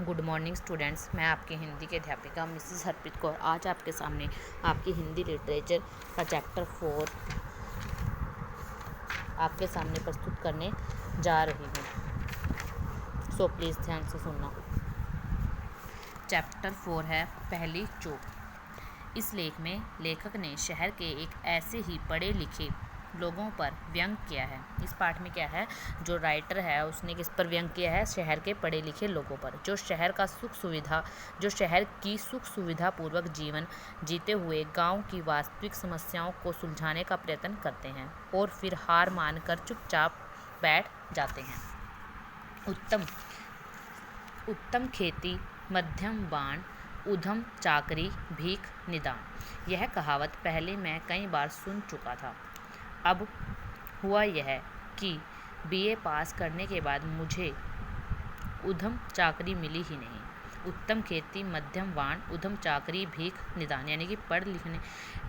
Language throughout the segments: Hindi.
Good morning students. मैं आपकी हिंदी की अध्यापिका मिसेस हरप्रीत कौर आज आपके सामने आपकी हिंदी लिटरेचर का चैप्टर 4 आपके सामने प्रस्तुत करने जा रही हूँ। सो प्लीज़ ध्यान से सुनना। चैप्टर 4 है पहली चोट। इस लेख में लेखक ने शहर के एक ऐसे ही पढ़े लिखे लोगों पर व्यंग किया है। इस पाठ में क्या है, जो राइटर है उसने किस पर व्यंग किया है? शहर के पढ़े लिखे लोगों पर, जो शहर की सुख सुविधा पूर्वक जीवन जीते हुए गांव की वास्तविक समस्याओं को सुलझाने का प्रयत्न करते हैं और फिर हार मानकर चुपचाप बैठ जाते हैं। उत्तम खेती, मध्यम बाण, उधम चाकरी, भीख निदान। यह कहावत पहले मैं कई बार सुन चुका था। अब हुआ यह कि बीए पास करने के बाद मुझे उधम चाकरी मिली ही नहीं। उत्तम खेती, मध्यम बाण, उधम चाकरी, भीख निदान, यानी कि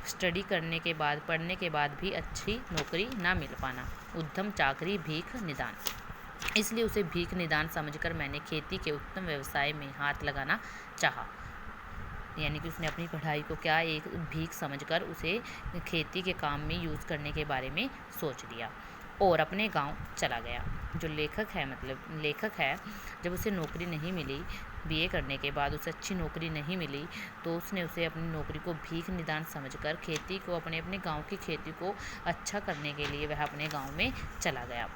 स्टडी करने के बाद, पढ़ने के बाद भी अच्छी नौकरी ना मिल पाना। उधम चाकरी, भीख निदान, इसलिए उसे भीख निदान समझकर मैंने खेती के उत्तम व्यवसाय में हाथ लगाना चाहा। यानी कि उसने अपनी पढ़ाई को क्या एक भीख समझकर उसे खेती के काम में यूज़ करने के बारे में सोच लिया और अपने गांव चला गया। जो लेखक है, जब उसे नौकरी नहीं मिली, बीए करने के बाद उसे अच्छी नौकरी नहीं मिली, तो उसने उसे अपनी नौकरी को भीख निदान समझकर खेती को अपने गांव की खेती को अच्छा करने के लिए वह अपने गांव में चला गया।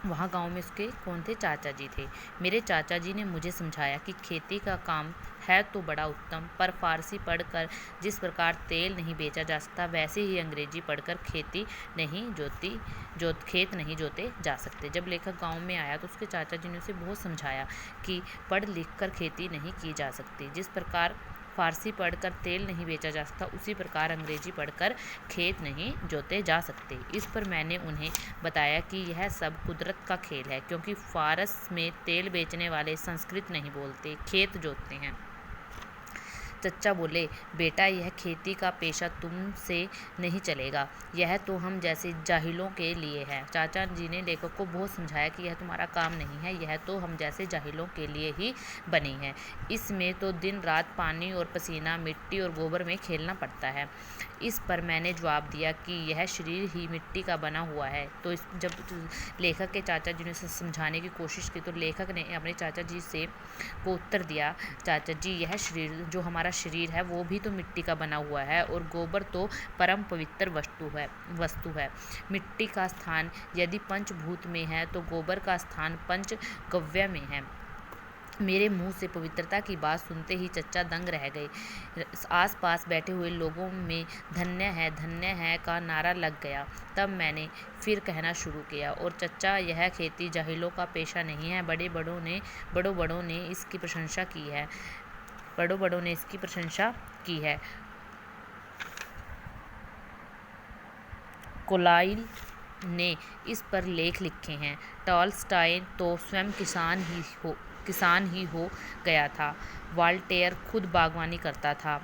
वहाँ गांव में उसके कौन थे? चाचा जी थे। मेरे चाचा जी ने मुझे समझाया कि खेती का काम है तो बड़ा उत्तम, पर फारसी पढ़कर जिस प्रकार तेल नहीं बेचा जा सकता, वैसे ही अंग्रेजी पढ़कर खेत नहीं जोते जा सकते। जब लेखक गांव में आया तो उसके चाचा जी ने उसे बहुत समझाया कि पढ़ लिख कर खेती नहीं की जा सकती। जिस प्रकार फारसी पढ़कर तेल नहीं बेचा जा सकता, उसी प्रकार अंग्रेजी पढ़कर खेत नहीं जोते जा सकते। इस पर मैंने उन्हें बताया कि यह सब कुदरत का खेल है, क्योंकि फारस में तेल बेचने वाले संस्कृत नहीं बोलते, खेत जोतते हैं। चच्चा बोले, बेटा यह खेती का पेशा तुमसे नहीं चलेगा, यह तो हम जैसे जाहिलों के लिए है। चाचा जी ने लेखक को बहुत समझाया कि यह तुम्हारा काम नहीं है, यह तो हम जैसे जाहिलों के लिए ही बनी है। इसमें तो दिन रात पानी और पसीना, मिट्टी और गोबर में खेलना पड़ता है। इस पर मैंने जवाब दिया कि यह शरीर ही मिट्टी का बना हुआ है। तो जब लेखक के चाचा जी ने समझाने की कोशिश की, तो लेखक ने अपने चाचा जी से को उत्तर दिया, चाचा जी यह शरीर, जो हमारा शरीर है, वो भी तो मिट्टी का बना हुआ है और गोबर तो परम पवित्र वस्तु है। मिट्टी का स्थान यदि पंचभूत में है तो गोबर का स्थान पंचगव्य में है। मेरे मुंह से पवित्रता की बात सुनते ही चच्चा दंग रह गए। आसपास बैठे हुए लोगों में धन्य है का नारा लग गया। तब मैंने फिर कहना शुरू किया, और चच्चा यह खेती जाहिलों का पेशा नहीं है। बड़ों ने इसकी प्रशंसा की है। कोलाइल ने इस पर लेख लिखे हैं। टॉलस्टॉय तो स्वयं किसान ही हो गया था। वॉल्टेयर खुद बागवानी करता था।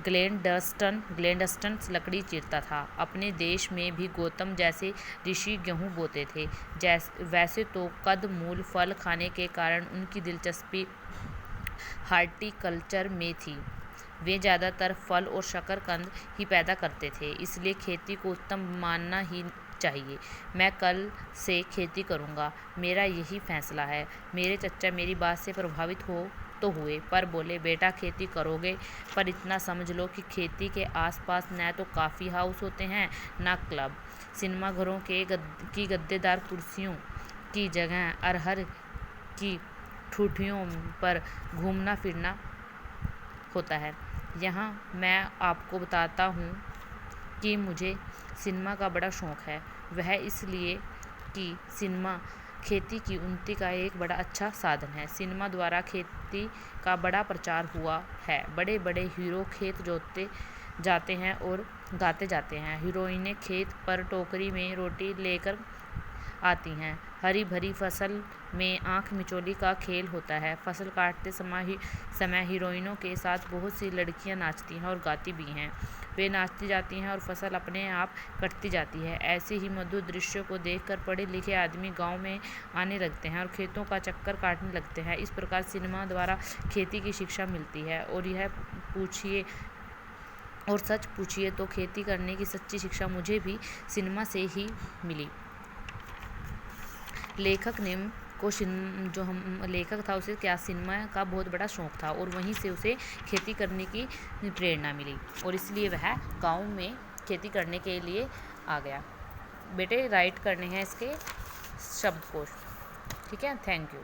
ग्लेडस्टन लकड़ी चीरता था। अपने देश में भी गौतम जैसे ऋषि गेहूं बोते थे। वैसे तो कंद-मूल फल खाने के कारण उनकी दिलचस्पी हार्टिकल्चर में थी। वे ज़्यादातर फल और शकरकंद ही पैदा करते थे, इसलिए खेती को उत्तम मानना ही चाहिए। मैं कल से खेती करूँगा, मेरा यही फैसला है। मेरे चच्चा मेरी बात से प्रभावित तो हुए, पर बोले, बेटा खेती करोगे, पर इतना समझ लो कि खेती के आसपास न तो कॉफ़ी हाउस होते हैं, न क्लब। सिनेमा घरों की गद्देदार कुर्सियों की जगह अरहर की ठूठियों पर घूमना फिरना होता है। यहाँ मैं आपको बताता हूँ कि मुझे सिनेमा का बड़ा शौक़ है। वह इसलिए कि सिनेमा खेती की उन्नति का एक बड़ा अच्छा साधन है। सिनेमा द्वारा खेती का बड़ा प्रचार हुआ है। बड़े बड़े हीरो खेत जोतते जाते हैं और गाते जाते हैं। हीरोइनें खेत पर टोकरी में रोटी लेकर आती हैं। हरी भरी फसल में आंख मिचौली का खेल होता है। फसल काटते समय हीरोइनों के साथ बहुत सी लड़कियां नाचती हैं और गाती भी हैं। वे नाचती जाती हैं और फसल अपने आप कटती जाती है। ऐसे ही मधुर दृश्यों को देखकर पढ़े लिखे आदमी गांव में आने लगते हैं और खेतों का चक्कर काटने लगते हैं। इस प्रकार सिनेमा द्वारा खेती की शिक्षा मिलती है। और सच पूछिए तो खेती करने की सच्ची शिक्षा मुझे भी सिनेमा से ही मिली। लेखक ने जो हम लेखक था उसे क्या सिनेमा का बहुत बड़ा शौक था और वहीं से उसे खेती करने की प्रेरणा मिली और इसलिए वह गांव में खेती करने के लिए आ गया। बेटे राइट करने हैं इसके शब्दकोश, ठीक है। Thank you.